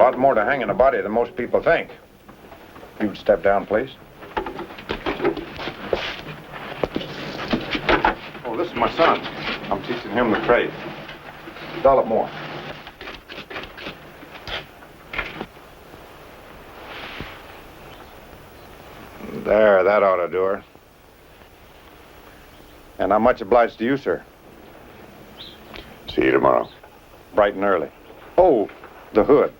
lot more to hanging a body than most people think. You'd step down, please. Oh, this is my son. I'm teaching him the trade. Develop more. There, that ought to do her. And I'm much obliged to you, sir. See you tomorrow. Bright and early. Oh, the hood.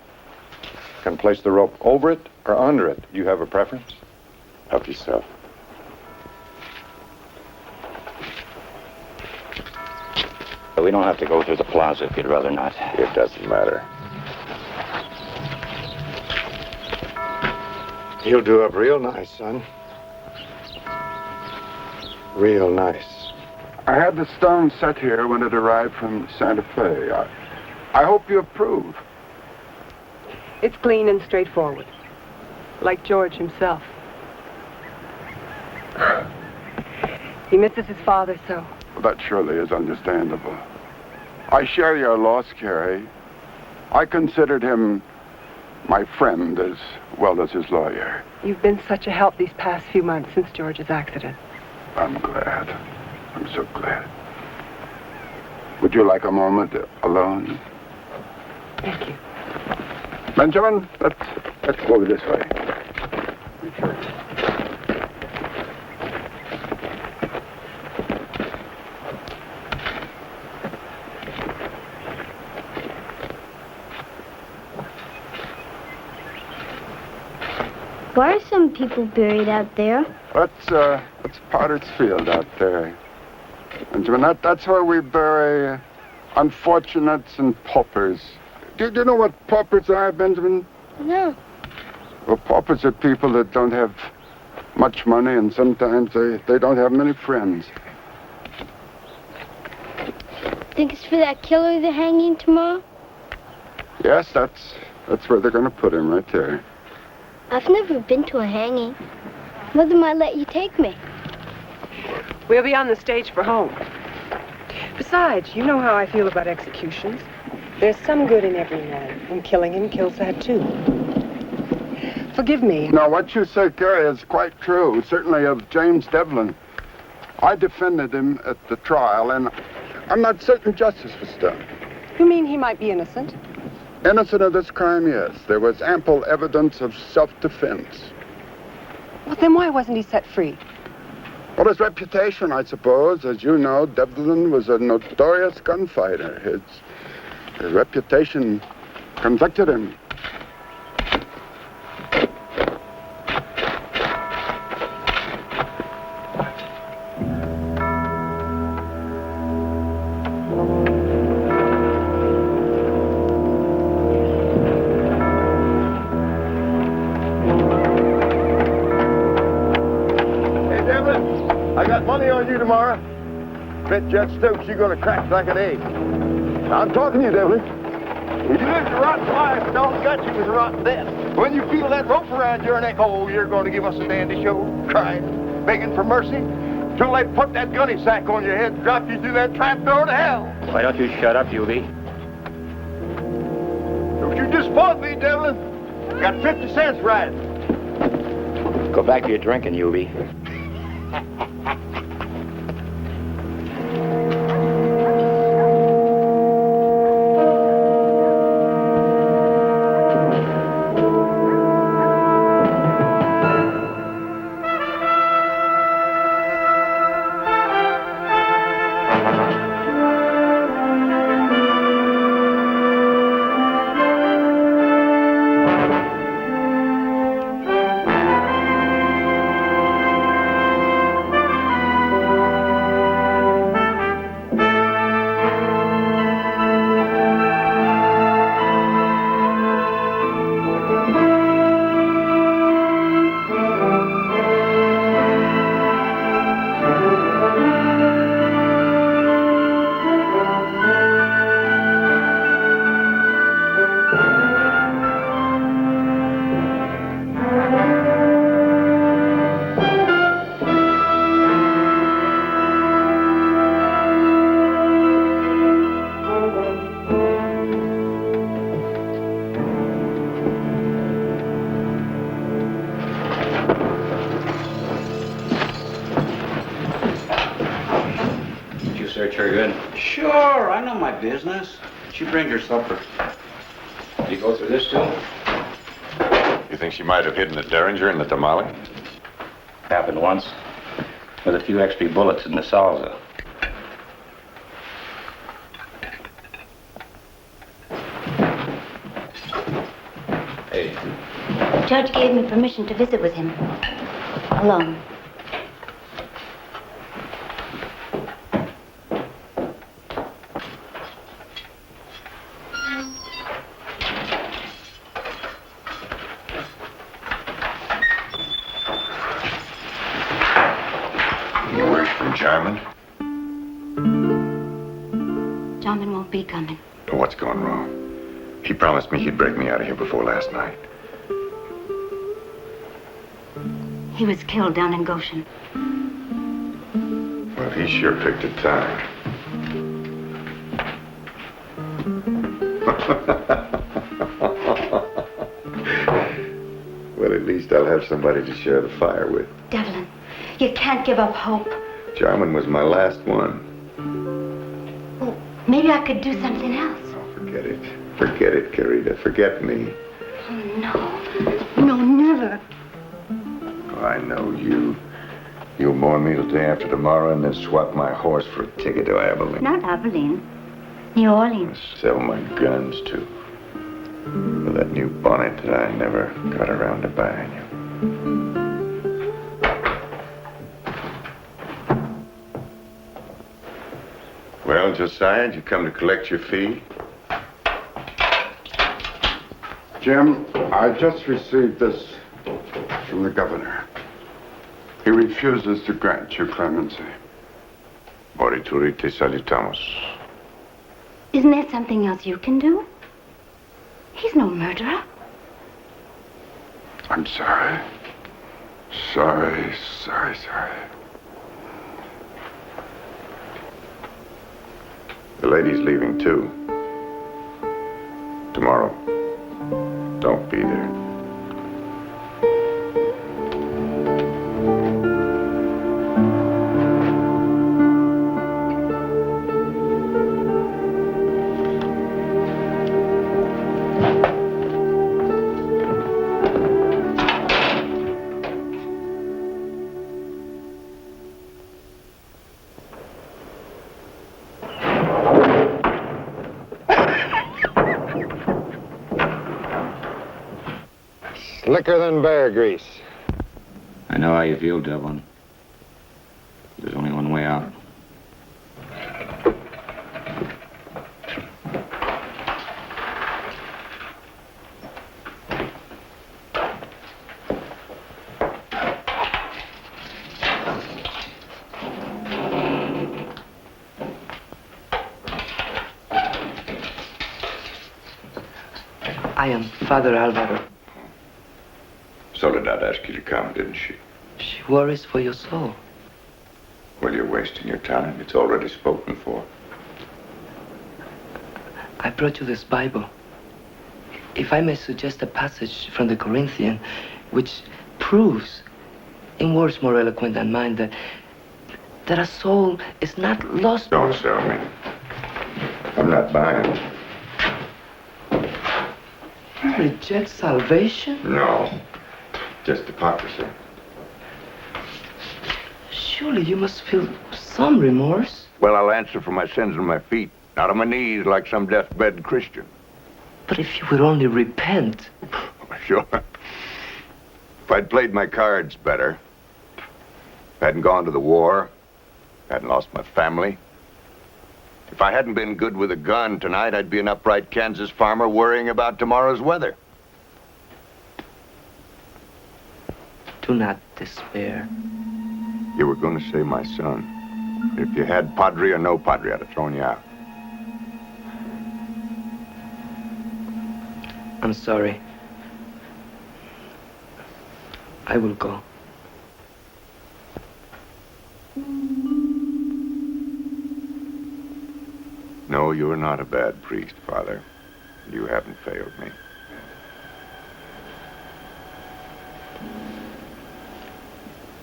Can place the rope over it or under it. You have a preference? Help yourself. We don't have to go through the plaza if you'd rather not. It doesn't matter. He'll do up real nice, son. Real nice. I had the stone set here when it arrived from Santa Fe. I hope you approve. It's clean and straightforward, like George himself. He misses his father so. Well, that surely is understandable. I share your loss, Carrie. I considered him my friend as well as his lawyer. You've been such a help these past few months since George's accident. I'm glad. I'm so glad. Would you like a moment alone? Thank you. Benjamin, let's go this way. Why are some people buried out there? That's Potter's Field out there. Benjamin, that's where we bury unfortunates and paupers. Do you know what paupers are, Benjamin? No. Well, paupers are people that don't have much money, and sometimes they don't have many friends. Think it's for that killer they're hanging tomorrow? Yes, that's where they're going to put him, right there. I've never been to a hanging. Mother might let you take me. We'll be on the stage for home. Besides, you know how I feel about executions. There's some good in every man, and killing him kills that too. Forgive me. No, what you say, Carrie, is quite true. Certainly of James Devlin. I defended him at the trial, and I'm not certain justice was done. You mean he might be innocent? Innocent of this crime, yes. There was ample evidence of self-defense. Well, then why wasn't he set free? Well, his reputation, I suppose. As you know, Devlin was a notorious gunfighter. His reputation convicted him. Bet Judge Stokes you're gonna crack like an egg. I'm talking to you, Devlin. You lived a rotten life, and all you got you was a rotten death. When you feel that rope around your neck, oh, you're gonna give us a dandy show, crying, begging for mercy, till they put that gunny sack on your head and drop you through that trap door to hell. Why don't you shut up, Hubie? Don't you disappoint me, Devlin. Got 50 cents riding. Go back to your drinking, Hubie. search her good? Sure, I know my business. She bring her supper. Did you go through this too? You think she might have hidden the Derringer in the tamale? Happened once. With a few extra bullets in the salsa. Hey. Judge gave me permission to visit with him. Alone. Jarman? Jarman won't be coming. What's going wrong? He promised me he'd break me out of here before last night. He was killed down in Goshen. Well, he sure picked a time. Well, at least I'll have somebody to share the fire with. Devlin, you can't give up hope. Jarman was my last one. Well, maybe I could do something else. Oh, forget it. Forget it, Carita. Forget me. Oh, no. No, never. Oh, I know you. You'll mourn me till day after tomorrow and then swap my horse for a ticket to Abilene. Not Abilene. New Orleans. Sell my guns, too. For that new bonnet that I never got around to buying you. Well, Josiah, did you come to collect your fee? Jim, I just received this from the governor. He refuses to grant you clemency. Morituri te salutamos. Isn't there something else you can do? He's no murderer. I'm sorry. Sorry. The lady's leaving, too. Tomorrow. Don't be there. Slicker than bear grease. I know how you feel, Devlin. There's only one way out. I am Father Alvaro. Soledad asked you to come, didn't she? She worries for your soul. Well, you're wasting your time. It's already spoken for. I brought you this Bible. If I may suggest a passage from the Corinthian, which proves, in words more eloquent than mine, that a soul is not lost. Don't sell me. I'm not buying. You reject salvation? No. Just hypocrisy. Surely you must feel some remorse. Well, I'll answer for my sins on my feet, not on my knees like some deathbed Christian. But if you would only repent. Sure. If I'd played my cards better, hadn't gone to the war, hadn't lost my family, if I hadn't been good with a gun tonight, I'd be an upright Kansas farmer worrying about tomorrow's weather. Do not despair. You were going to say my son. If you had Padre or no Padre, I'd have thrown you out. I'm sorry. I will go. No, you're not a bad priest, Father. You haven't failed me.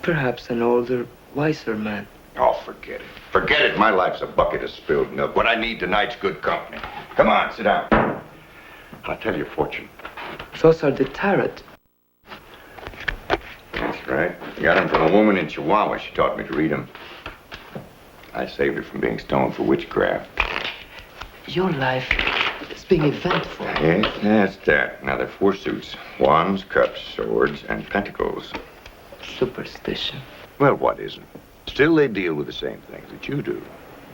Perhaps an older, wiser man. Oh, forget it. Forget it. My life's a bucket of spilled milk. What I need tonight's good company. Come on, sit down. I'll tell you a fortune. Those are the tarot. That's right. I got them from a woman in Chihuahua. She taught me to read them. I saved her from being stoned for witchcraft. Your life is being eventful. Yes, that's that. Now, there are 4 suits. Wands, cups, swords, and pentacles. Superstition. Well, what isn't? Still, they deal with the same things that you do.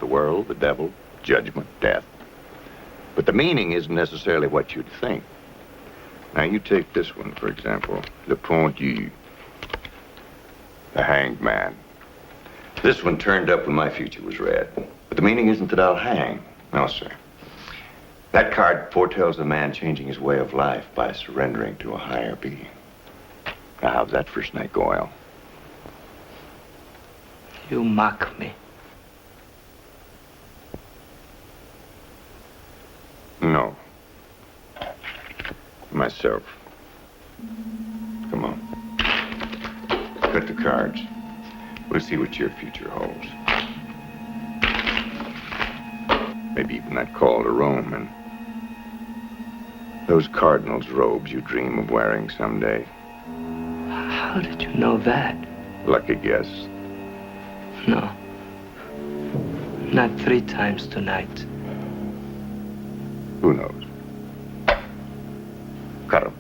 The world, the devil, judgment, death. But the meaning isn't necessarily what you'd think. Now, you take this one, for example. Le Pendu. The hanged man. This one turned up when my future was red. But the meaning isn't that I'll hang. No, sir. That card foretells a man changing his way of life by surrendering to a higher being. Now, how's that first night go, Al? You mock me. No. Myself. Come on. Cut the cards. We'll see what your future holds. Maybe even that call to Rome and those cardinal's robes you dream of wearing someday. How did you know that? Lucky guess. No. Not 3 times tonight. Who knows? Cut him.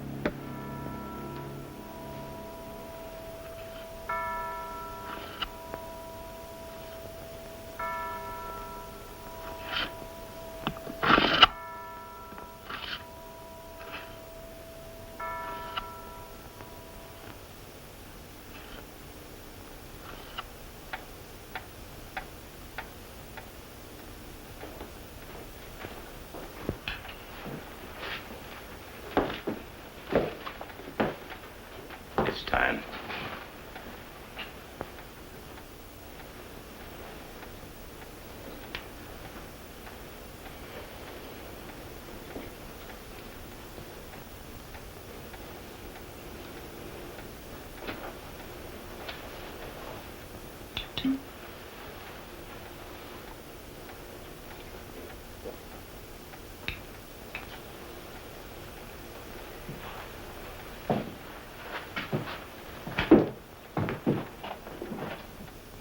It's time.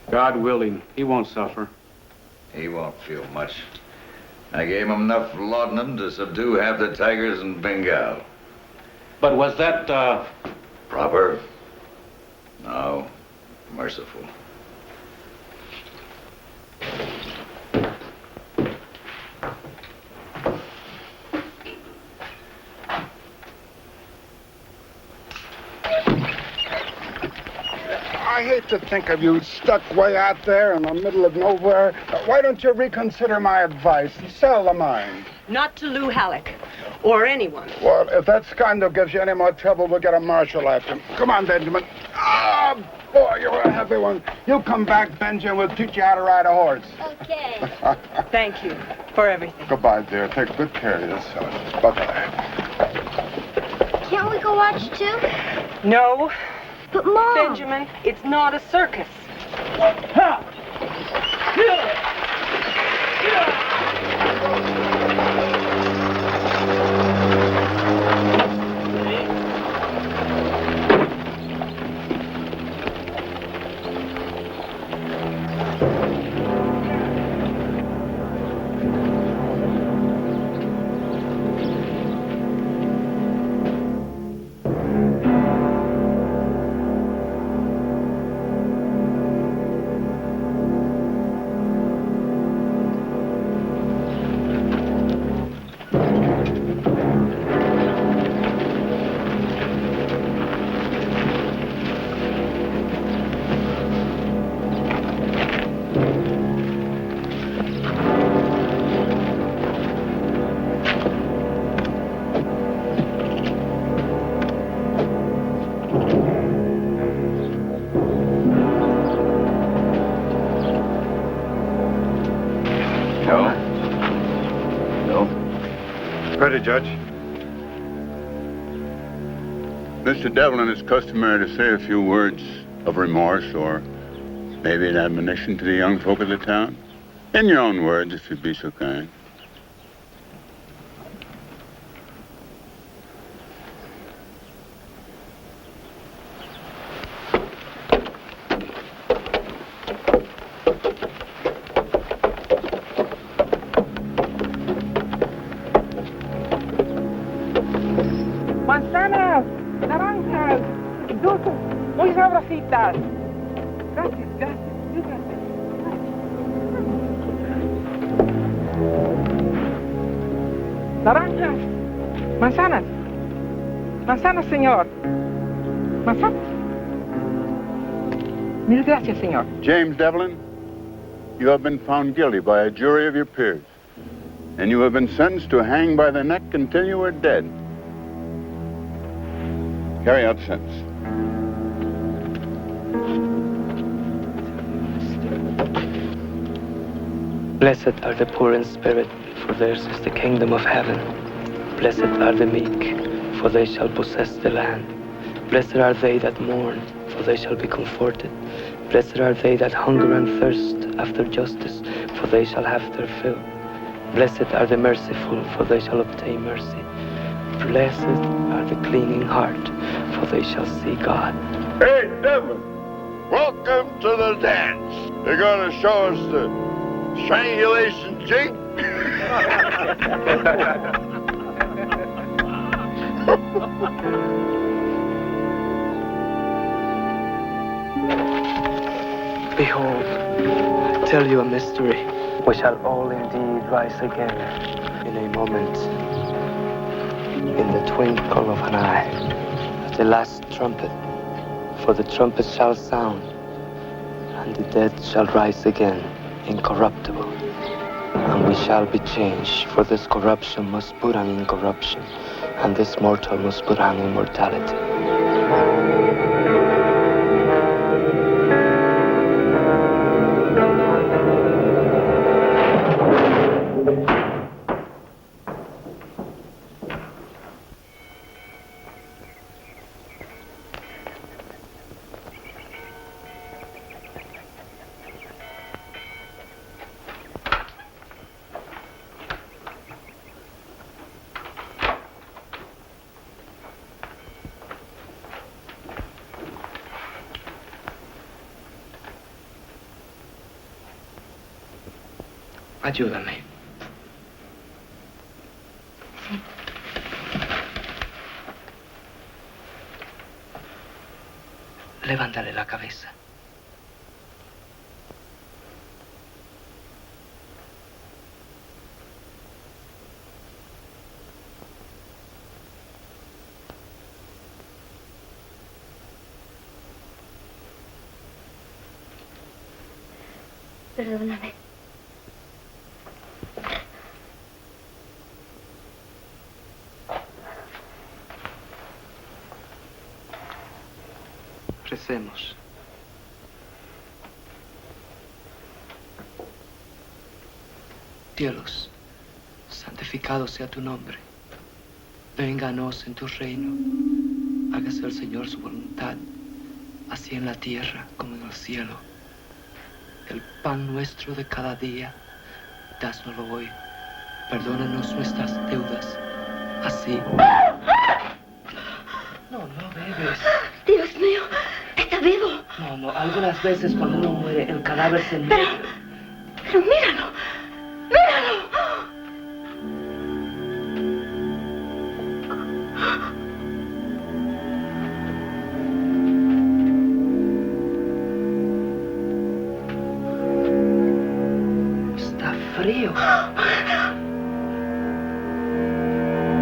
God willing, he won't suffer. He won't feel much. I gave him enough laudanum to subdue half the tigers in Bengal. But was that, Proper? No. Merciful. I hate to think of you stuck way out there in the middle of nowhere. Why don't you reconsider my advice and sell the mine? Not to Lou Halleck. Or anyone. Well, if that scoundrel gives you any more trouble, we'll get a marshal after him. Come on, Benjamin. Ah, boy, you're a heavy one. You come back, Benjamin, we'll teach you how to ride a horse. Okay. Thank you for everything. Goodbye, dear. Take good care of yourself. Bye-bye. Can't we go watch too? No. But Mom. Benjamin, it's not a circus. Ready, Judge. Mr. Devlin is customary to say a few words of remorse or Maybe an admonition to the young folk of the town? In your own words, if you'd be so kind. Manzanas, naranjas, dulces, muy sabrositas. Gracias, gracias, gracias. Naranjas, manzanas, manzanas, señor. Manzanas. Mil gracias, señor. James Devlin, you have been found guilty by a jury of your peers, and you have been sentenced to hang by the neck until you are dead. Carry out the sentence. Blessed are the poor in spirit, for theirs is the kingdom of heaven. Blessed are the meek, for they shall possess the land. Blessed are they that mourn, for they shall be comforted. Blessed are they that hunger and thirst after justice, for they shall have their fill. Blessed are the merciful, for they shall obtain mercy. Blessed are the clean in heart, for they shall see God. Hey, Devlin, welcome to the dance. They're going to show us the strangulation jig. Behold, I tell you a mystery. We shall all indeed rise again in a moment, in the twinkle of an eye, at the last trumpet. For the trumpet shall sound, and the dead shall rise again, incorruptible. And we shall be changed, for this corruption must put on incorruption, and this mortal must put on immortality. Ayúdame. Sí. Levántale la cabeza. Perdóname. Recemos. Cielos, santificado sea tu nombre. Venga a nos en tu reino. Hágase el Señor su voluntad, así en la tierra como en el cielo. El pan nuestro de cada día, dásnoslo hoy. Perdónanos nuestras deudas, así. No bebes. Dios mío, está vivo. No, algunas veces cuando uno muere, el cadáver se muere. Pero míralo, míralo. Está frío.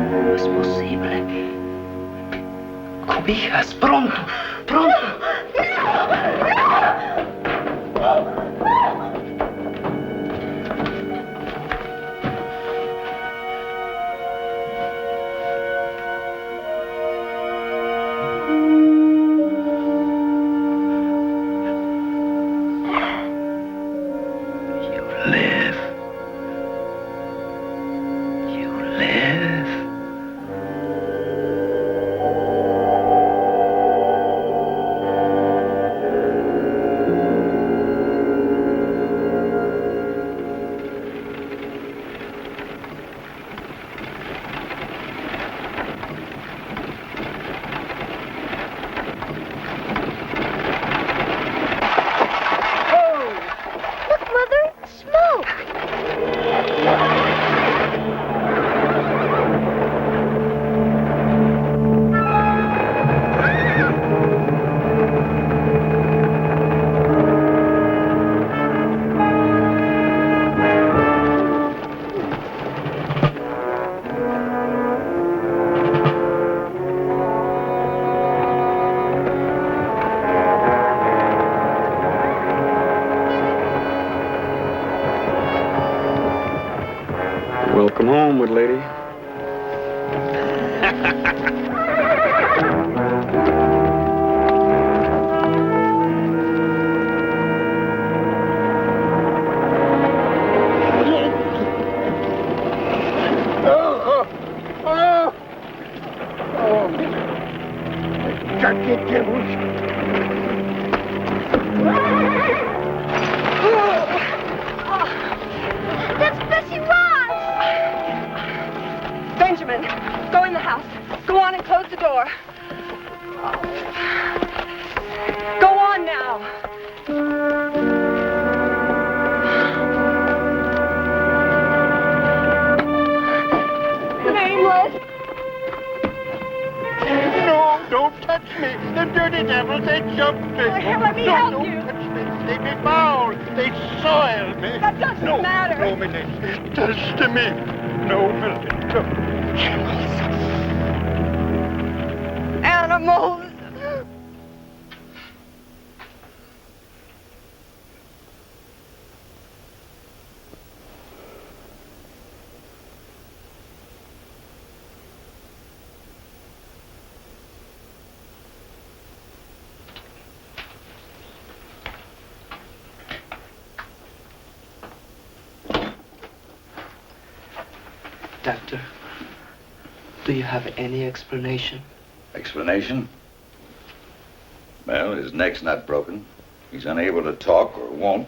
No es posible. Cobijas, pronto, pronto. Welcome home, good lady. That's Bessie Ross! Benjamin, go in the house. Go on and close the door. Go on now. Nameless. No, don't touch me. The dirty devils, they jumped me. Let me help don't you. Touch me. They be foul. They soiled me. That doesn't matter. No, Milady. It does to me. No, Milady. No. Animals. Doctor, do you have any explanation? Explanation? Well, his neck's not broken. He's unable to talk or won't.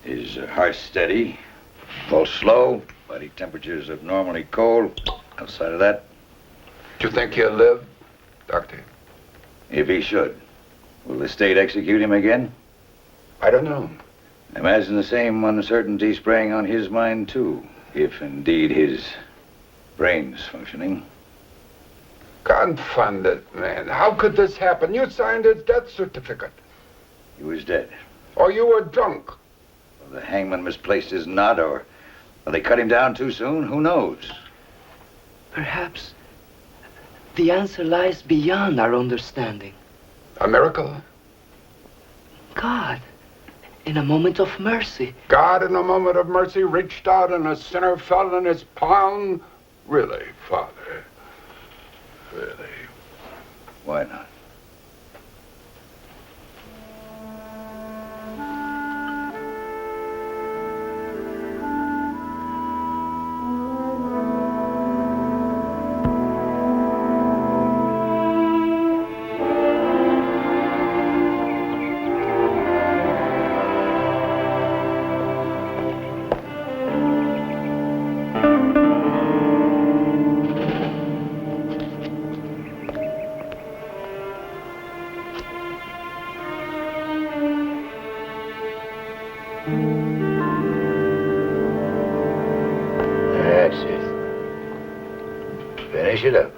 His heart's steady. Pulse slow. Body temperature's abnormally cold. Outside of that, Do you think he'll live, Doctor? if he should, will the state execute him again? I don't know. Imagine the same uncertainty spraying on his mind, too, if indeed his brain's functioning. Confound it, man. How could this happen? You signed his death certificate. He was dead. Or you were drunk. Well, the hangman misplaced his knot, or they cut him down too soon. Who knows? Perhaps the answer lies beyond our understanding. A miracle? God, in a moment of mercy. God, in a moment of mercy, reached out and a sinner fell in his palm? Really, Father? Really? Why not? That's it. Finish it up.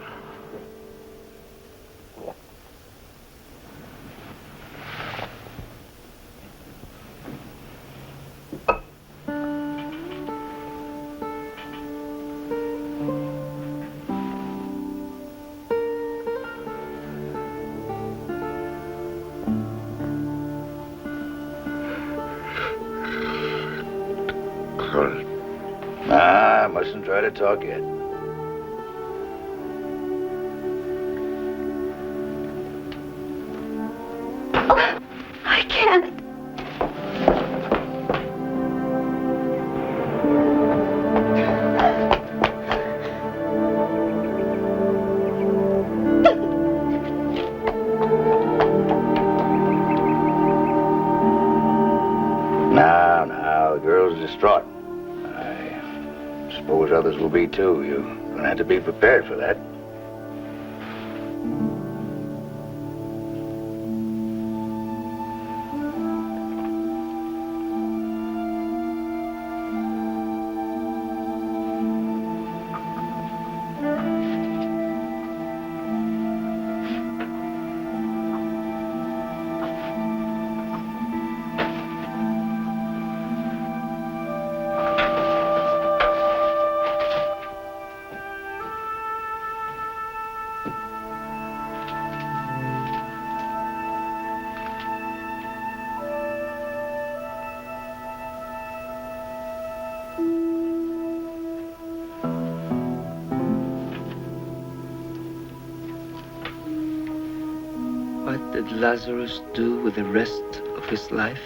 Nah, I mustn't try to talk yet. I can't. Now, the girl's distraught. I suppose others will be too. You're gonna have to be prepared for that. did Lazarus do with the rest of his life?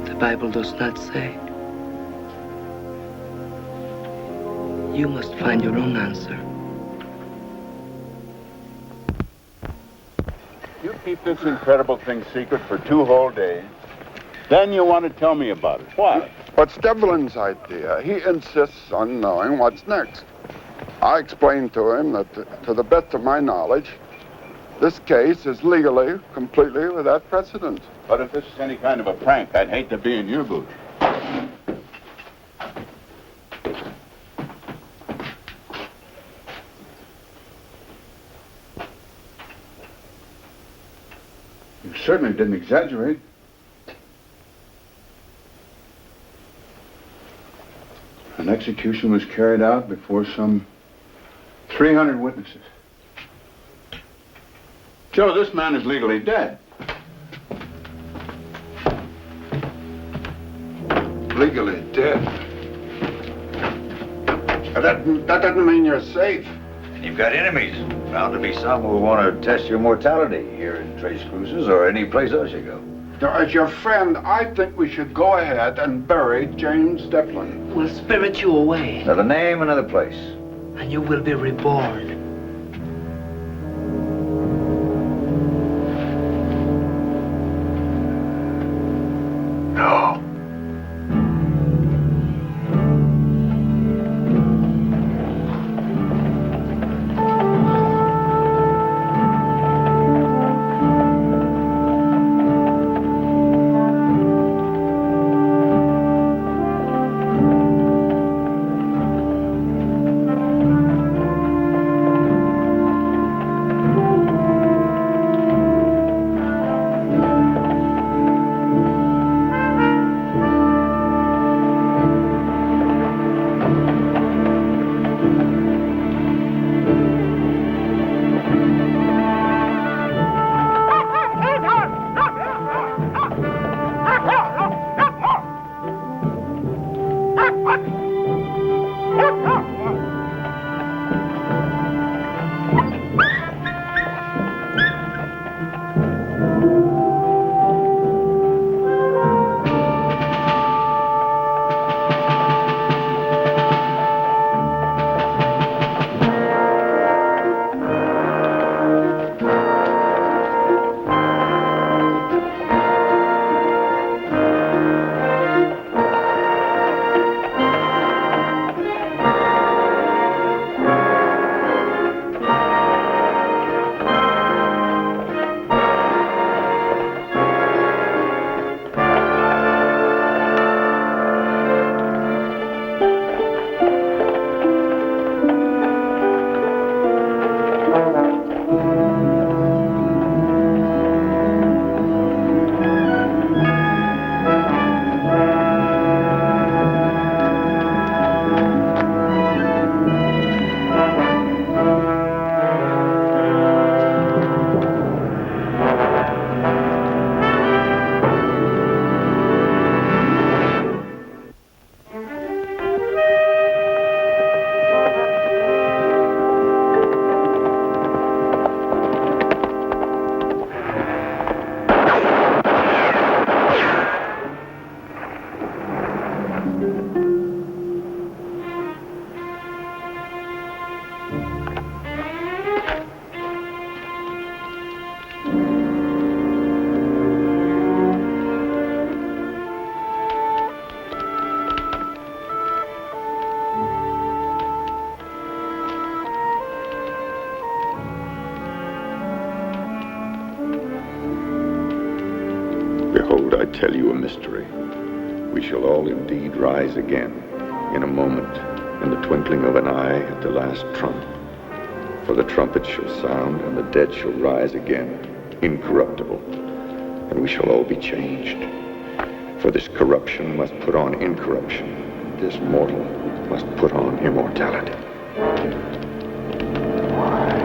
The Bible does not say. You must find your own answer. You keep this incredible thing secret for 2 whole days. Then you want to tell me about it. Why? What's Devlin's idea? He insists on knowing what's next. I explained to him that, to the best of my knowledge, this case is legally, completely without precedent. But if this is any kind of a prank, I'd hate to be in your booth. You certainly didn't exaggerate. An execution was carried out before some 300 witnesses. Joe, this man is legally dead. Legally dead? That doesn't mean you're safe. You've got enemies. Bound to be some who want to test your mortality here in Trace Cruises or any place else you go. Now, as your friend, I think we should go ahead and bury James Devlin. We'll spirit you away. Another name, another place. And you will be reborn. No. Behold, I tell you a mystery. We shall all indeed rise again, in a moment, in the twinkling of an eye, at the last trump. For the trumpet shall sound, and the dead shall rise again, incorruptible, and we shall all be changed. For this corruption must put on incorruption, this mortal must put on immortality. Why?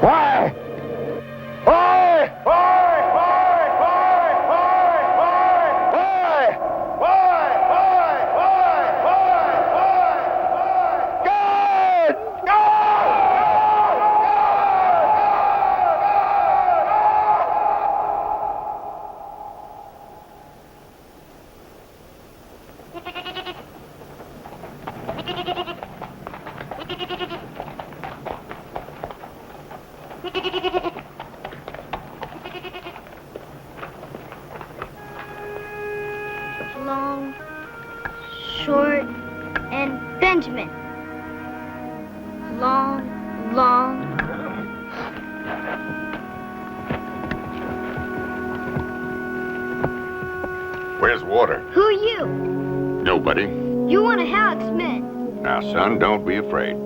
Why? Why? Why? Long, short, and Benjamin. Long, long. Where's water? Who are you? Nobody. You one of Halleck's men. Now, son, don't be afraid.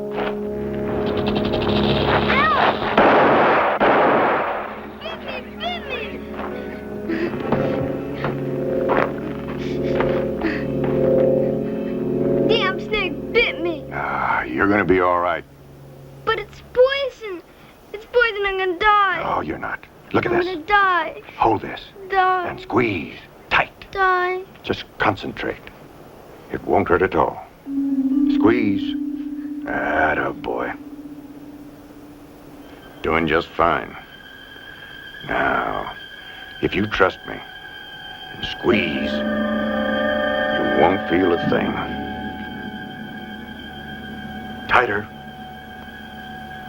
Damn snake bit me. You're gonna be all right. But it's poison. It's poison. I'm gonna die. Oh, you're not. Look at I'm this. gonna die. Hold this. Die. And squeeze. Tight. Die. Just concentrate. It won't hurt at all. Squeeze. Atta boy. Doing just fine. Now, if you trust me and squeeze, you won't feel a thing. Tighter.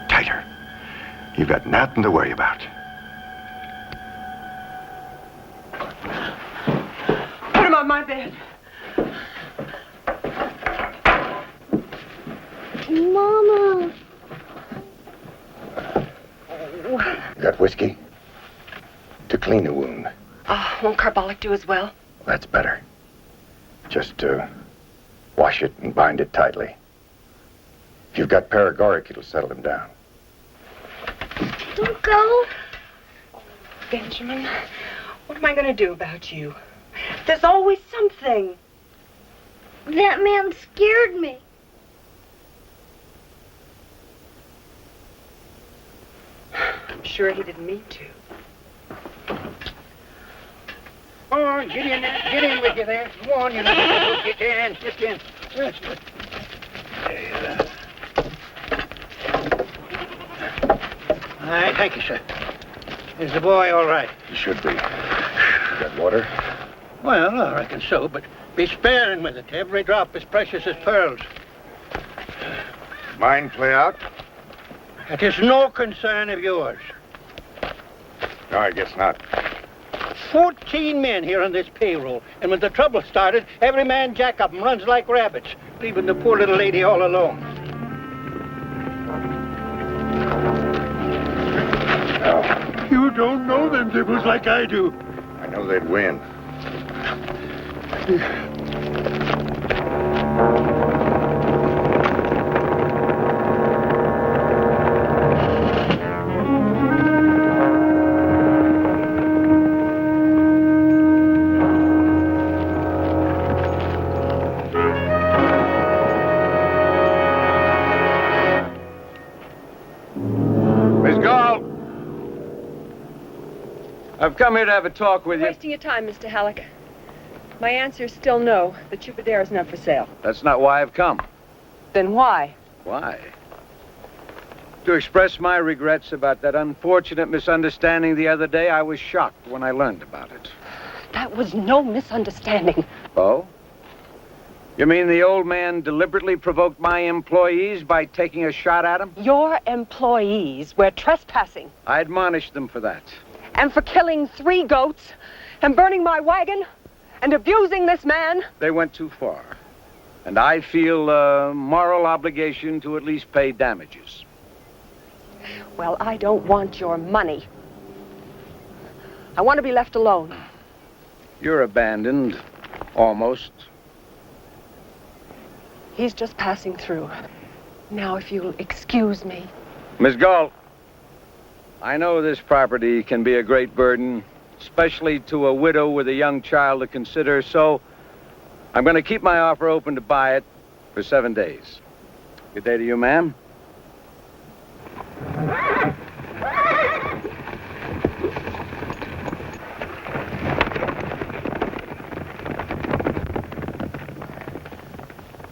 Tighter. You've got nothing to worry about. Put him on my bed. Mama. Got whiskey? To clean the wound. Won't carbolic do as well? That's better. Just wash it and bind it tightly. If you've got paregoric, it'll settle him down. Don't go. Benjamin, what am I going to do about you? There's always something. That man scared me. I'm sure he didn't mean to. Oh, get in there. Get in with you there. Go on, you know. Get in. Get in. All right, thank you, sir. Is the boy all right? He should be. You got water? Well, I reckon so, but be sparing with it. Every drop is precious as pearls. Mind play out? It is no concern of yours. No, I guess not. 14 men here on this payroll, and when the trouble started, every man jack up and runs like rabbits, leaving the poor little lady all alone. No. You don't know them devils like I do. I know they'd win. I've come here to have a talk with you. Wasting your time, Mr. Halleck. My answer is still no. The Chupadera is not for sale. That's not why I've come. Then why? Why? To express my regrets about that unfortunate misunderstanding the other day. I was shocked when I learned about it. That was no misunderstanding. Oh? You mean the old man deliberately provoked my employees by taking a shot at them? Your employees were trespassing. I admonished them for that. And for killing 3 goats, and burning my wagon, and abusing this man. They went too far. And I feel a moral obligation to at least pay damages. Well, I don't want your money. I want to be left alone. You're abandoned. Almost. He's just passing through. Now, if you'll excuse me. Miss Gall, I know this property can be a great burden, especially to a widow with a young child to consider, so I'm going to keep my offer open to buy it for 7 days. Good day to you, ma'am.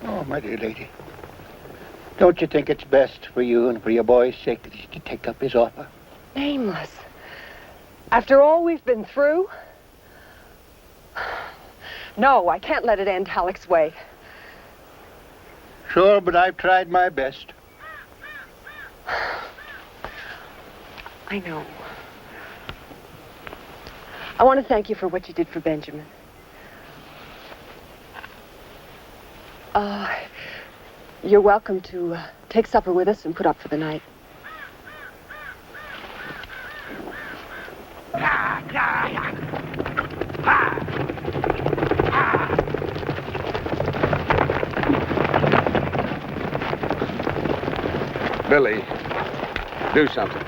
Oh, my dear lady. Don't you think it's best for you and for your boy's sake that he should take up his offer? Nameless. After all we've been through? No, I can't let it end Halleck's way. Sure, but I've tried my best. I know. I want to thank you for what you did for Benjamin. You're welcome to take supper with us and put up for the night. Billy, do something.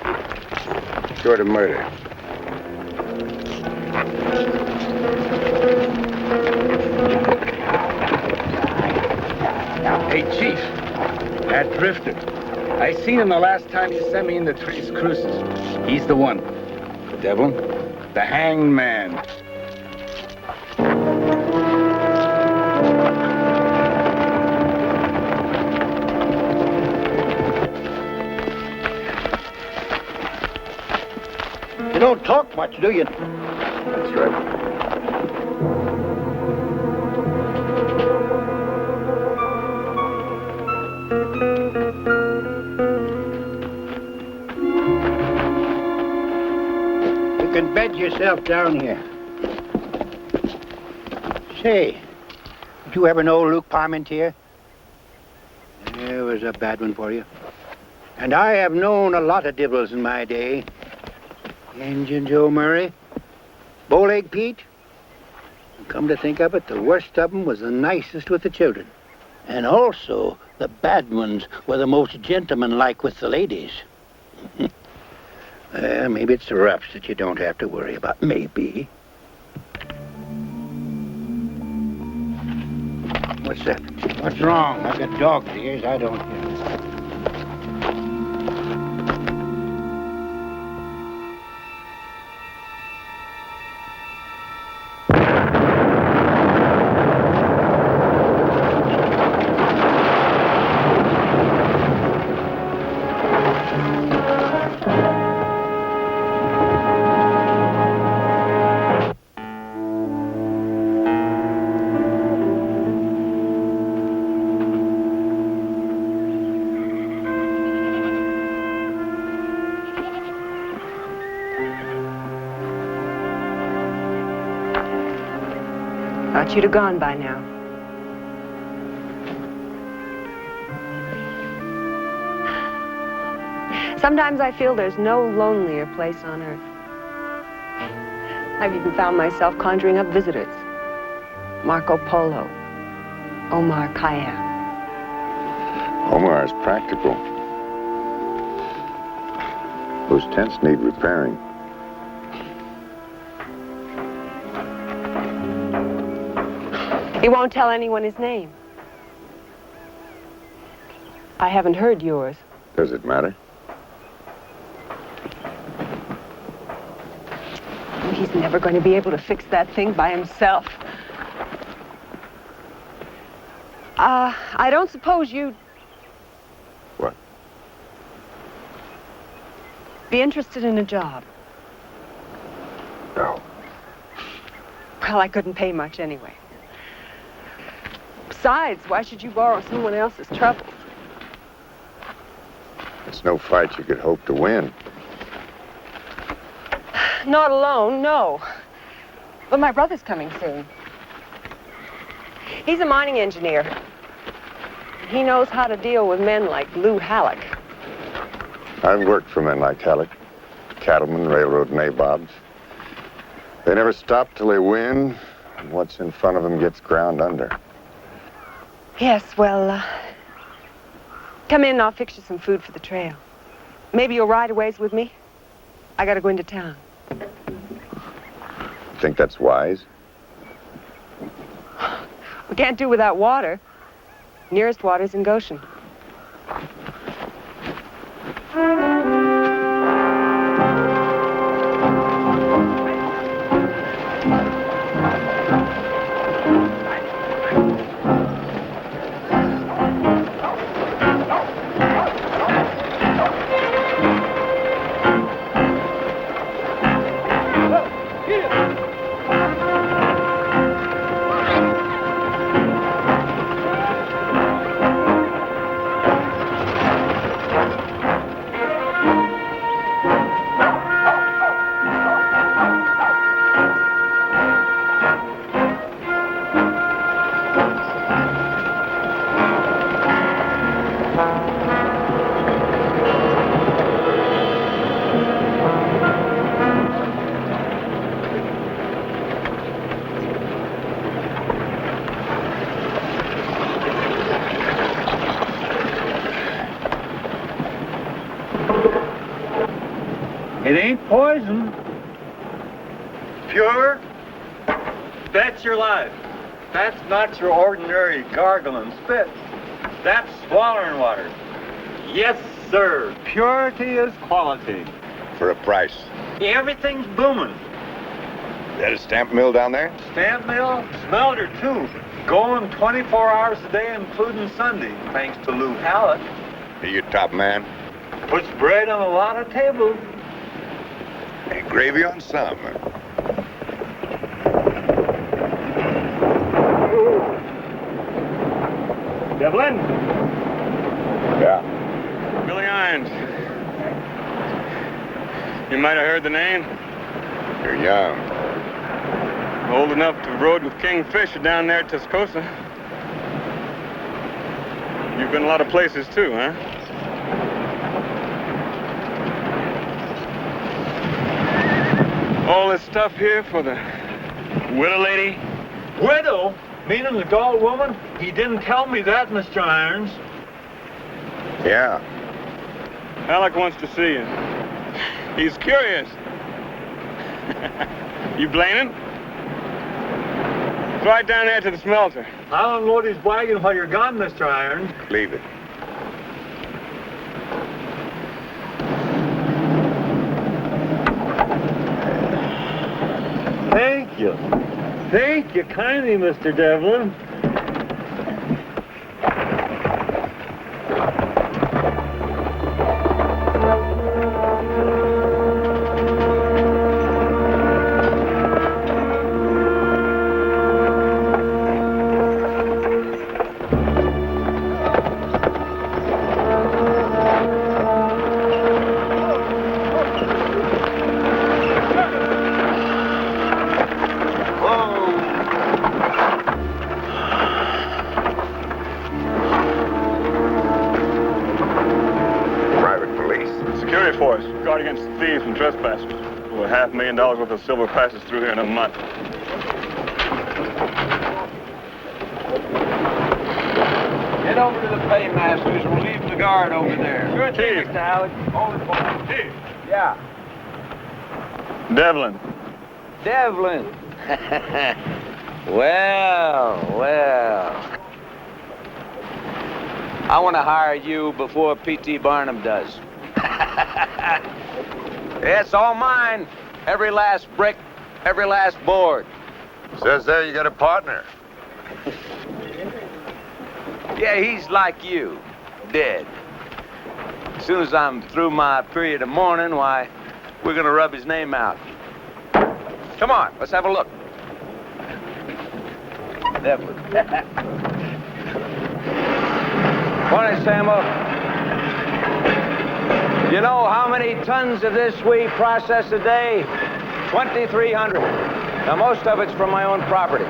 Short of murder. Hey, Chief, that drifter. I seen him the last time you sent me in the Tres Cruces. He's the one. Devlin? The hanged man. You don't talk much, do you? That's right. You can bed yourself down here. Say, did you ever know Luke Parmentier? It was a bad one for you. And I have known a lot of divils in my day. Injun Joe Murray, Bowleg Pete. And come to think of it, the worst of them was the nicest with the children. And also, the bad ones were the most gentlemanlike with the ladies. Well, maybe it's the roughs that you don't have to worry about. Maybe. What's that? What's wrong? I've got dog's ears. I don't hear. Thought you'd have gone by now. Sometimes I feel there's no lonelier place on earth. I've even found myself conjuring up visitors. Marco Polo, Omar Khayyam. Omar is practical. Those tents need repairing. He won't tell anyone his name. I haven't heard yours. Does it matter? He's never going to be able to fix that thing by himself. I don't suppose you'd... What? Be interested in a job. No. Well, I couldn't pay much anyway. Besides, why should you borrow someone else's troubles? It's no fight you could hope to win. Not alone, no. But my brother's coming soon. He's a mining engineer. He knows how to deal with men like Lou Halleck. I've worked for men like Halleck. Cattlemen, railroad nabobs. They never stop till they win, and what's in front of them gets ground under. Yes, well, come in and I'll fix you some food for the trail. Maybe you'll ride a ways with me? I gotta go into town. Think that's wise? We can't do without water. Nearest water's in Goshen. It ain't poison. Pure? That's your life. That's not your ordinary gargling spit. That's swallowing water. Yes, sir. Purity is quality. For a price. Everything's booming. Is that a stamp mill down there? Stamp mill, smelter too. Going 24 hours a day, including Sunday, thanks to Lou Hallett. He your top man? Puts bread on a lot of tables. And gravy on some. Devlin? Yeah. Billy Irons. You might have heard the name. You're young. Old enough to have rode with King Fisher down there at Tuscosa. You've been a lot of places too, huh? All this stuff here for the widow lady? Widow? Meaning the Galt woman? He didn't tell me that, Mr. Irons. Yeah. Alec wants to see you. He's curious. You blaming? It's right down there to the smelter. I'll unload his wagon while you're gone, Mr. Irons. Leave it. Thank you. Thank you kindly, Mr. Devlin. Guard against thieves and trespassers. Over $500,000 worth of silver passes through here in a month. Get over to the paymasters and we'll leave the guard over there. Sure thing, Mr. Howard. Hold it for me. Chief. Yeah. Devlin. Devlin. Well. I want to hire you before P.T. Barnum does. It's all mine. Every last brick, every last board. Says there you got a partner. Yeah, he's like you. Dead. As soon as I'm through my period of mourning, why, we're gonna rub his name out. Come on, let's have a look. Devlin. Morning, Samuel. You know how many tons of this we process a day? 2,300. Now, most of it's from my own property.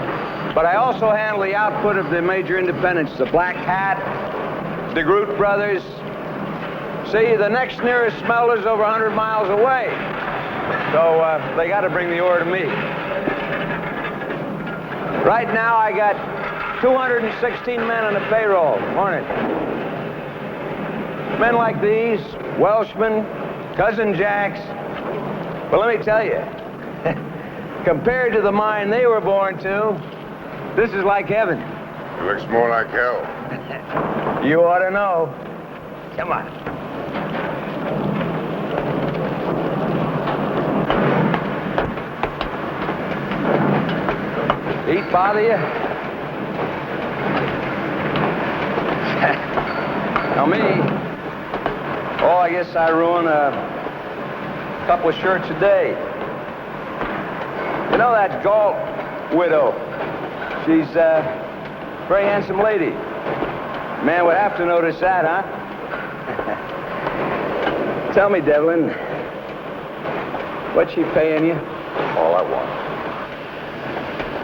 But I also handle the output of the major independents, the Black Hat, the Groot Brothers. See, the next nearest smelter's over 100 miles away. So, they got to bring the ore to me. Right now, I got 216 men on the payroll. Morning. Men like these, Welshmen, Cousin Jacks. But let me tell you, compared to the mine they were born to, this is like heaven. It looks more like hell. You ought to know. Come on. Heat bother you? Now me, oh, I guess I ruin a couple of shirts a day. You know that Galt widow? She's a very handsome lady. Man would have to notice that, huh? Tell me, Devlin, what's she paying you? All I want.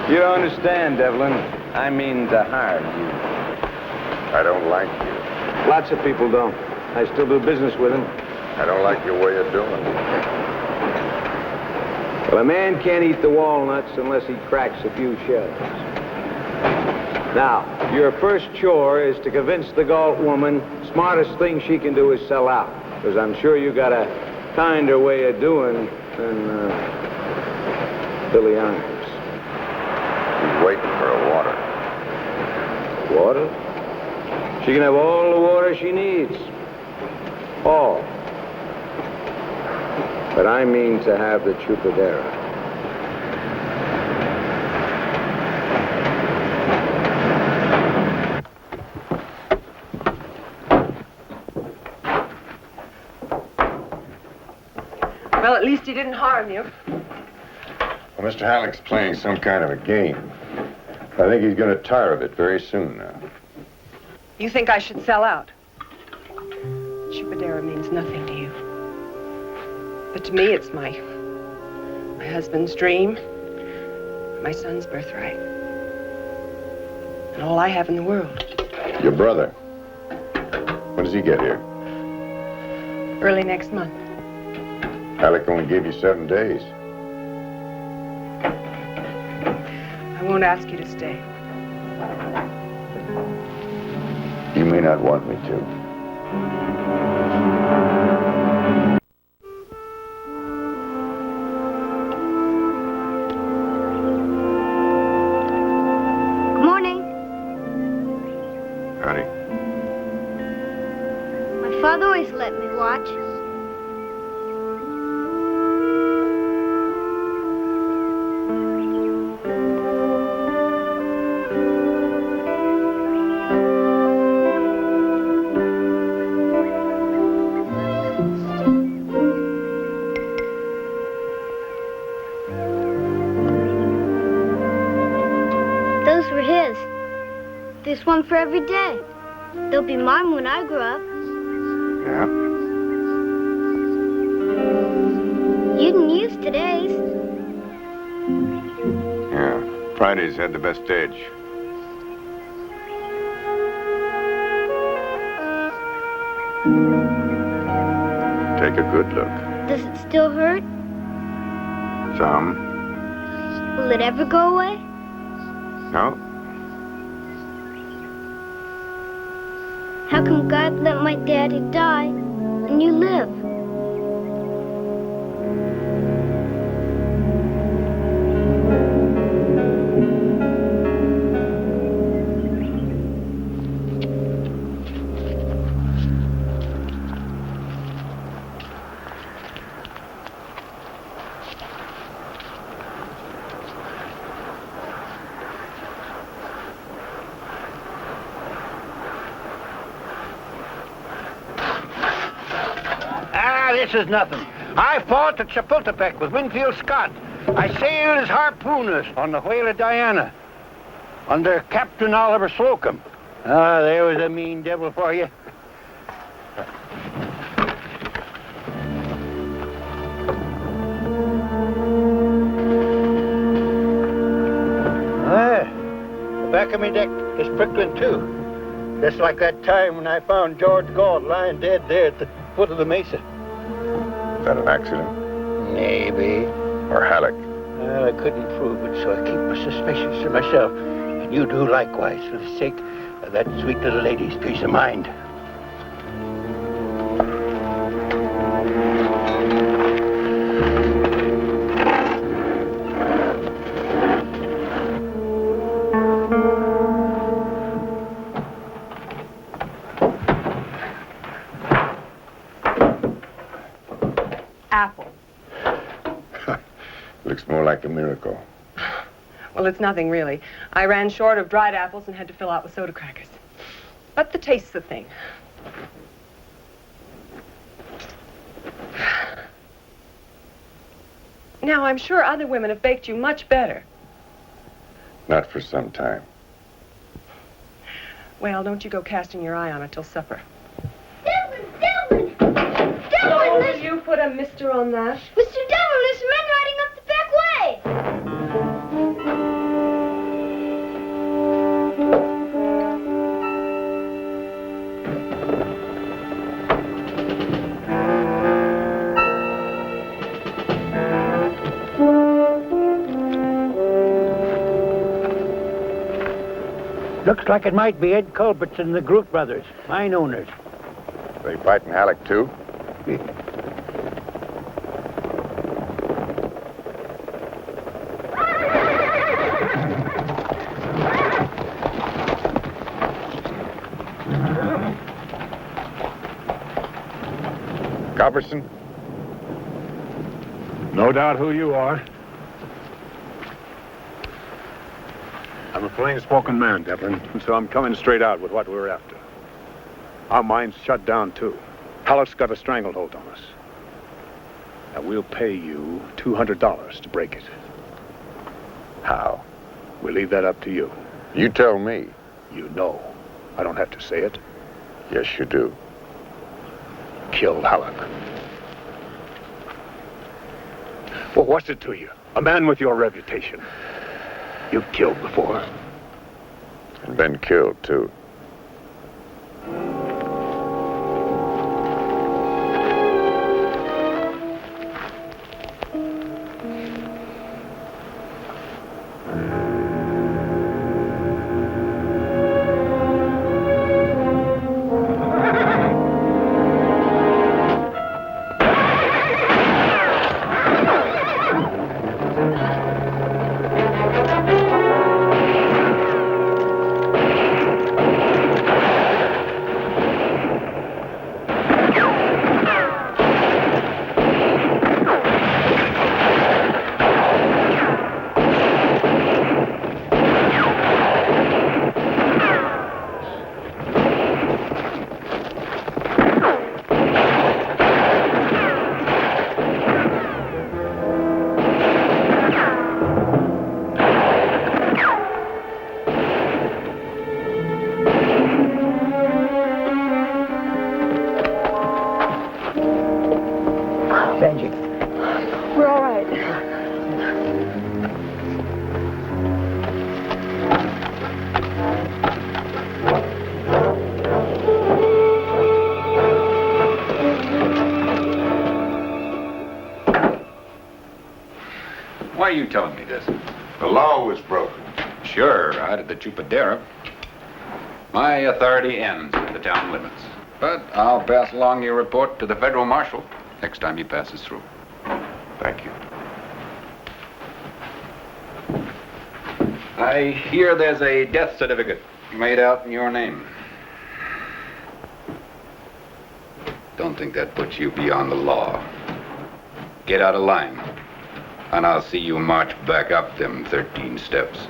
You don't understand, Devlin. I mean to hire you. I don't like you. Lots of people don't. I still do business with them. I don't like your way of doing it. Well, a man can't eat the walnuts unless he cracks a few shells. Now, your first chore is to convince the Galt woman smartest thing she can do is sell out. Because I'm sure you got a kinder way of doing than Billy Irons. He's waiting for a water. Water? She can have all the water she needs. All. But I mean to have the Chupadera. Well, at least he didn't harm you. Well, Mr. Halleck's playing some kind of a game. I think he's going to tire of it very soon now. You think I should sell out? Chupadera means nothing to you. But to me, it's my husband's dream, my son's birthright, and all I have in the world. Your brother. When does he get here? Early next month. Halleck only gave you 7 days. I won't ask you to stay. You may not want me to. Good morning. Howdy. My father always let me watch. Those were his. There's one for every day. They'll be mine when I grow up. Yeah? You didn't use today's. Yeah. Friday's had the best edge. Take a good look. Does it still hurt? Some. Will it ever go away? No. How come God let my daddy die and you live? This is nothing. I fought at Chapultepec with Winfield Scott. I sailed as harpooners on the whaler Diana under Captain Oliver Slocum. Ah, there was a mean devil for you. The back of my deck is prickling too. Just like that time when I found George Galt lying dead there at the foot of the mesa. Is that an accident? Maybe. Or Halleck? Well, I couldn't prove it, so I keep my suspicions to myself. And you do likewise for the sake of that sweet little lady's peace of mind. Apple. Looks more like a miracle. Well, it's nothing, really. I ran short of dried apples and had to fill out with soda crackers. But the taste's the thing. Now, I'm sure other women have baked you much better. Not for some time. Well, don't you go casting your eye on it till supper. Devlin! Oh, will you put a mister on that? Mr. Devlin, there's men riding up the back way! Looks like it might be Ed Culbertson and the Groot brothers, mine owners. They fighting Halleck, too? Copperson? No doubt who you are. I'm a plain-spoken man, Devlin, and so I'm coming straight out with what we're after. Our mine's shut down, too. Halleck's got a stranglehold on us. And we'll pay you $200 to break it. How? We'll leave that up to you. You tell me. You know. I don't have to say it. Yes, you do. Kill Halleck. Well, what's it to you? A man with your reputation. You've killed before. And been killed, too. We're all right. Why are you telling me this? The law was broken. Sure, out at the Chupadera. My authority ends at the town limits. But I'll pass along your report to the federal marshal next time he passes through. Thank you. I hear there's a death certificate made out in your name. Don't think that puts you beyond the law. Get out of line, and I'll see you march back up them 13 steps.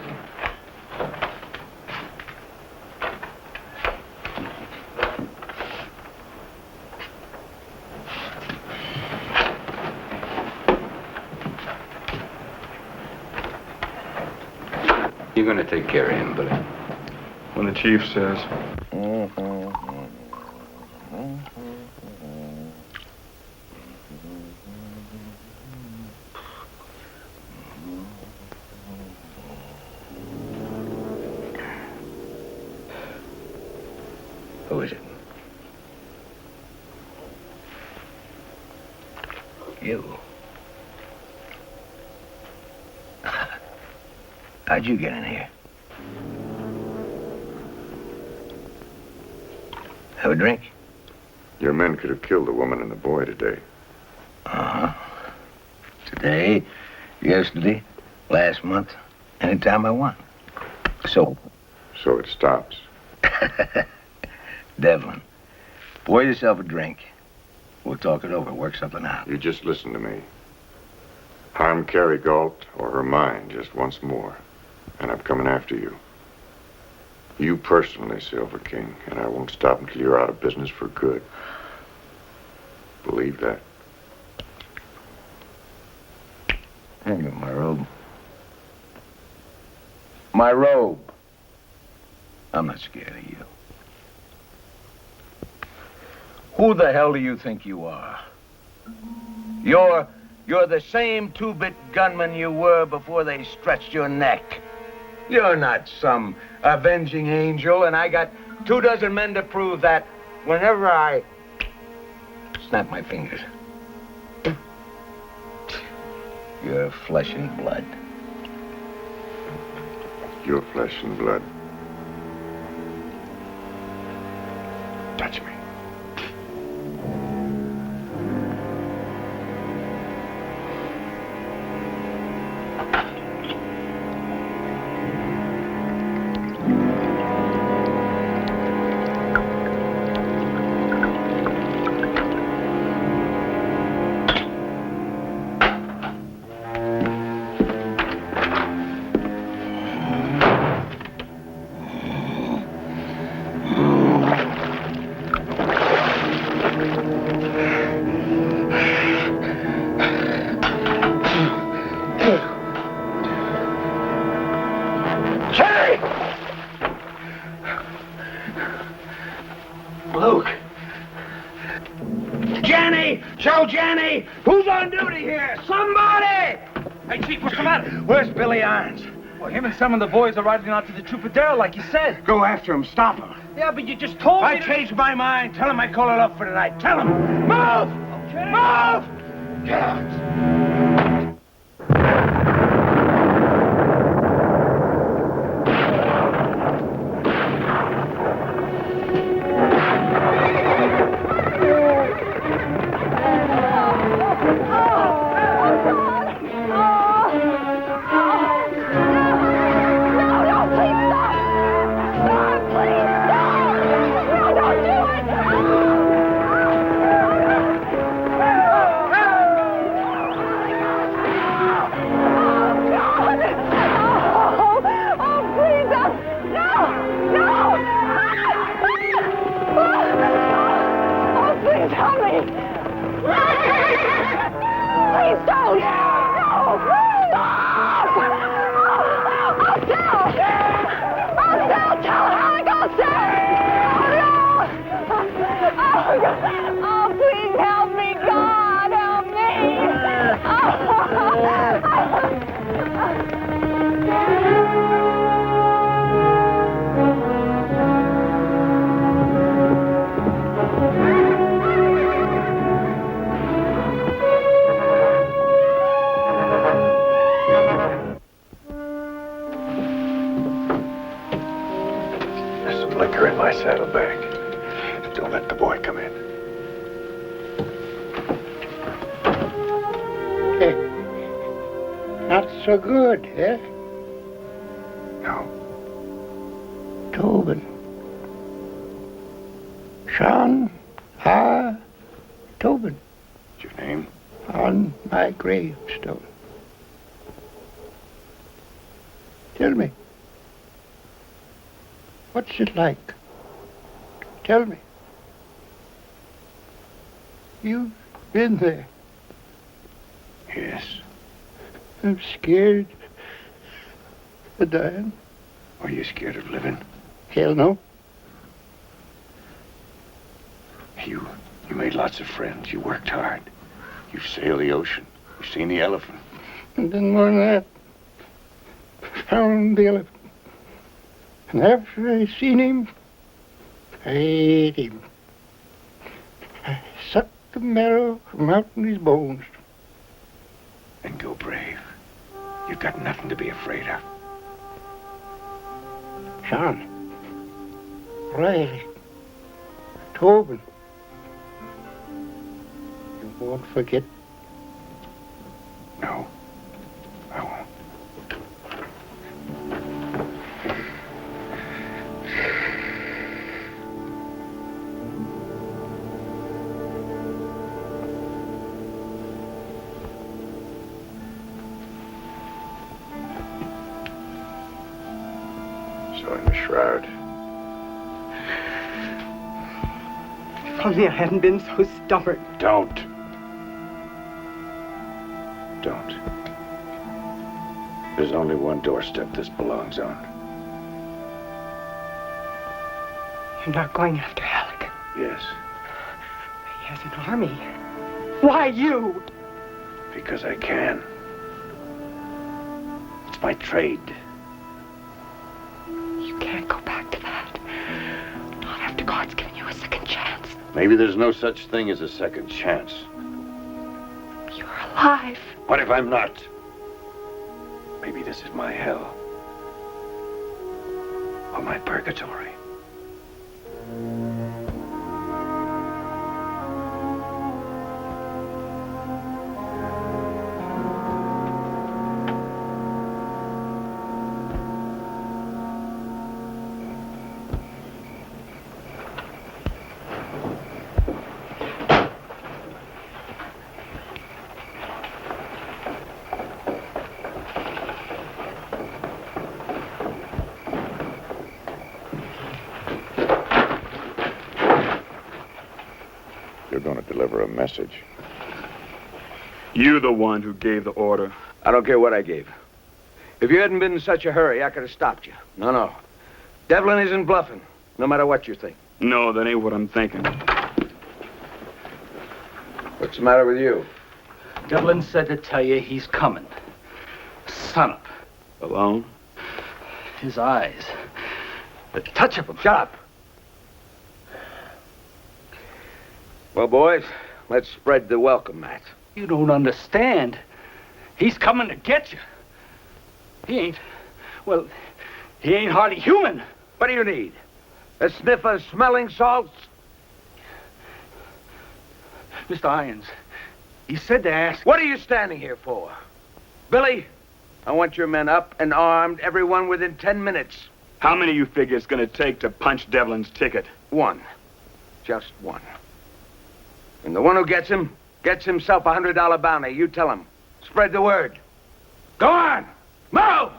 You're gonna take care of him, Billy. When the chief says. Who is it? You. How'd you get in here? Have a drink? Your men could have killed the woman and the boy today. Uh-huh. Today, yesterday, last month, anytime I want. So it stops. Devlin, pour yourself a drink. We'll talk it over, work something out. You just listen to me. Harm Carrie Galt or her mind just once more, and I'm coming after you. You personally, Silver King, and I won't stop until you're out of business for good. Believe that. Here you go, my robe. My robe. I'm not scared of you. Who the hell do you think you are? You're the same two-bit gunman you were before they stretched your neck. You're not some avenging angel, and I got 24 men to prove that whenever I snap my fingers. You're flesh and blood. Your flesh and blood. Touch me. Luke. Jenny! Joe Jenny! Who's on duty here? Somebody! Hey, Chief, what's the matter? Where's Billy Irons? Well, him and some of the boys are riding out to the Chupadero, like you said. Go after him. Stop him. Yeah, but you just told me I changed my mind. Tell him I call it off for tonight. Tell him. Move! Okay. Move! Get out. Saddlebag. Don't let the boy come in. Not so good, eh? No. Tobin. Sean R. Tobin. What's your name? On my gravestone. Tell me. What's it like? Tell me. You've been there. Yes. I'm scared of dying. Are you scared of living? Hell no. You made lots of friends. You worked hard. You've sailed the ocean. You've seen the elephant. And then more than that, found the elephant. And after I seen him, I ate him. I sucked the marrow from out in his bones. Then go brave. You've got nothing to be afraid of. Sean. Riley. Tobin. You won't forget. No, I won't. So in the shroud. If only I hadn't been so stubborn. Don't. There's only one doorstep this belongs on. You're not going after Alec. Yes, He has an army. Why you? because I can. It's my trade. You can't go back to that. Not after God's given you a second chance. Maybe there's no such thing as a second chance. You're alive. What if I'm not? Maybe this is my hell. Or my purgatory. You're going to deliver a message. You the one who gave the order. I don't care what I gave. If you hadn't been in such a hurry, I could have stopped you. No. Devlin isn't bluffing. no matter what you think. No, that ain't what I'm thinking. What's the matter with you? Devlin said to tell you he's coming. Son up. Alone? His eyes. The touch of them. Shut up. Well, boys, let's spread the welcome mat. You don't understand. He's coming to get you. He ain't hardly human. What do you need? A sniff of smelling salts? Mr. Irons, he said to ask... What are you standing here for? Billy, I want your men up and armed, everyone within 10 minutes. How many you figure it's gonna take to punch Devlin's ticket? One. Just one. And the one who gets him gets himself a $100 bounty. You tell him. Spread the word. Go on! Move!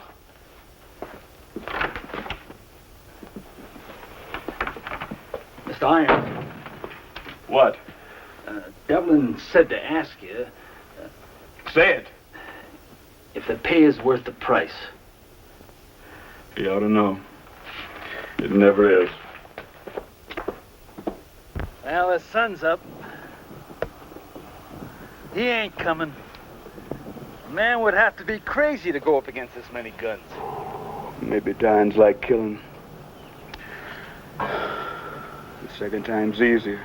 Mr. Irons. What? Devlin said to ask you... Say it. If the pay is worth the price. You ought to know. It never is. Well, the sun's up. He ain't coming. A man would have to be crazy to go up against this many guns. Maybe dying's like killing. The second time's easier.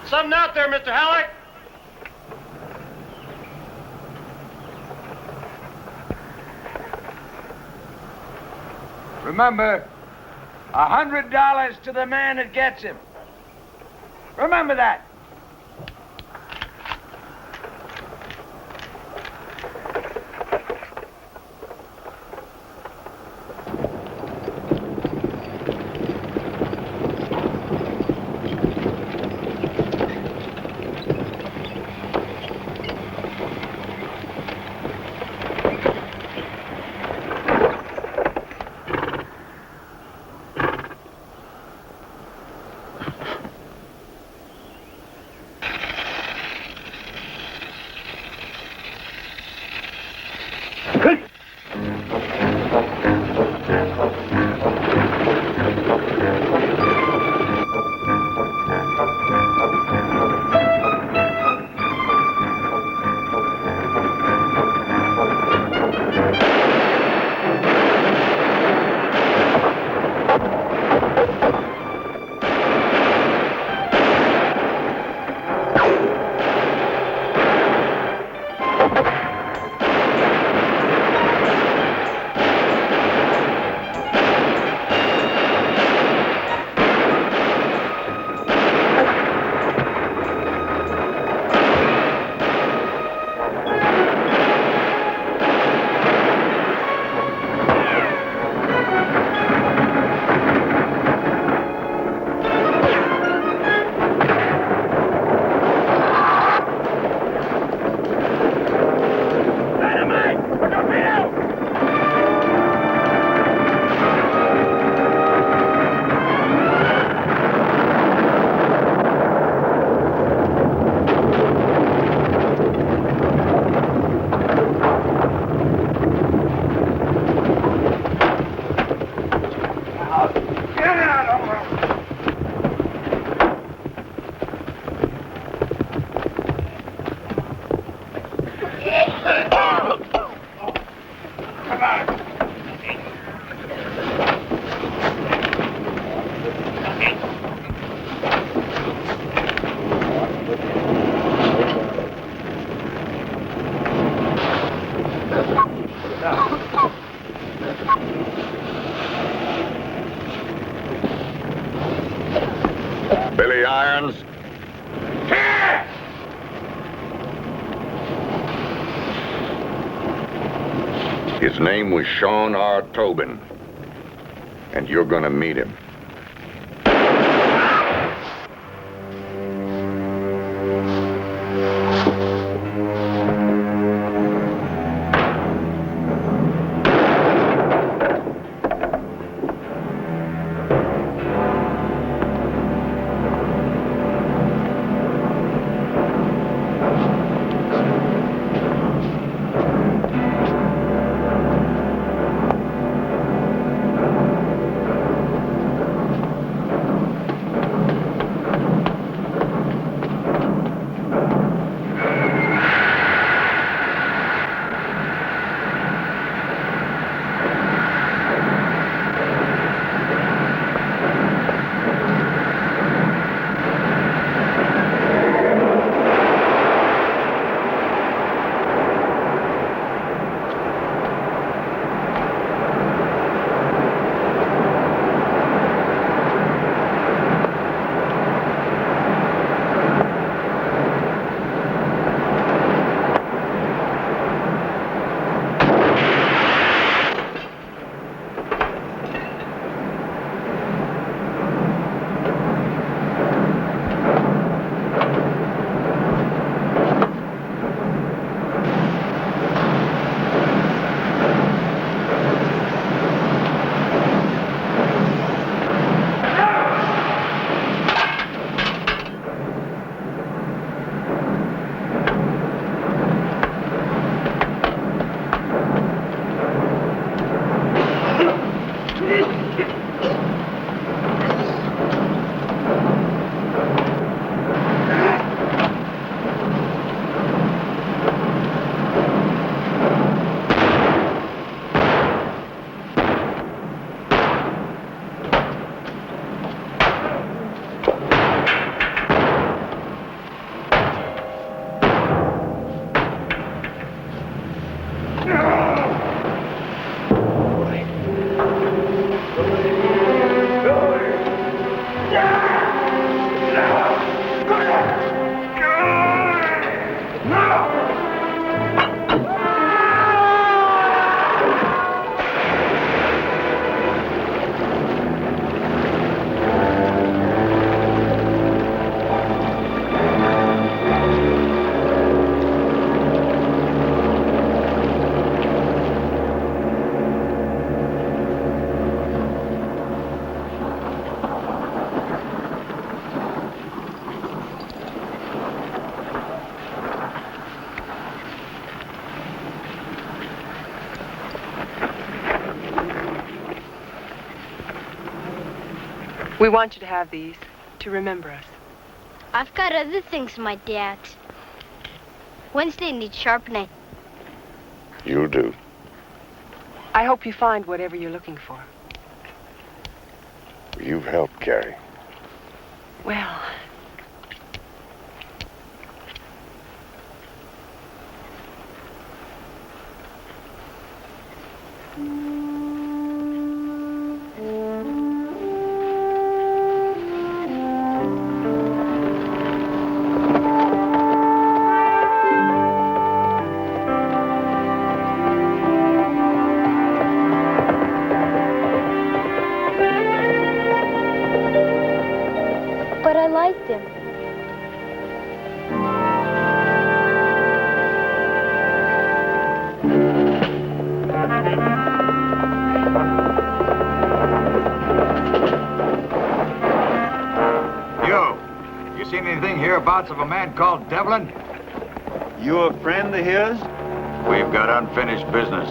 Something out there, Mr. Halleck. Remember, $100 to the man that gets him. Remember that. Billy Irons. His name was Sean R. Tobin, and you're gonna meet him. We want you to have these to remember us. I've got other things in my day axe. Wednesday needs sharpening. You do. I hope you find whatever you're looking for. You've helped, Carrie. Well, but I liked him. You seen anything hereabouts of a man called Devlin? You a friend of his? We've got unfinished business.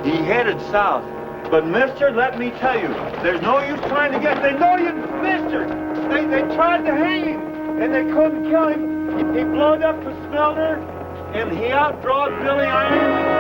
He headed south. But, mister, let me tell you, there's no use trying to get... They know you, mister! They tried to hang him, and they couldn't kill him. He blowed up the smelter, and he outdrawed Billy Iron.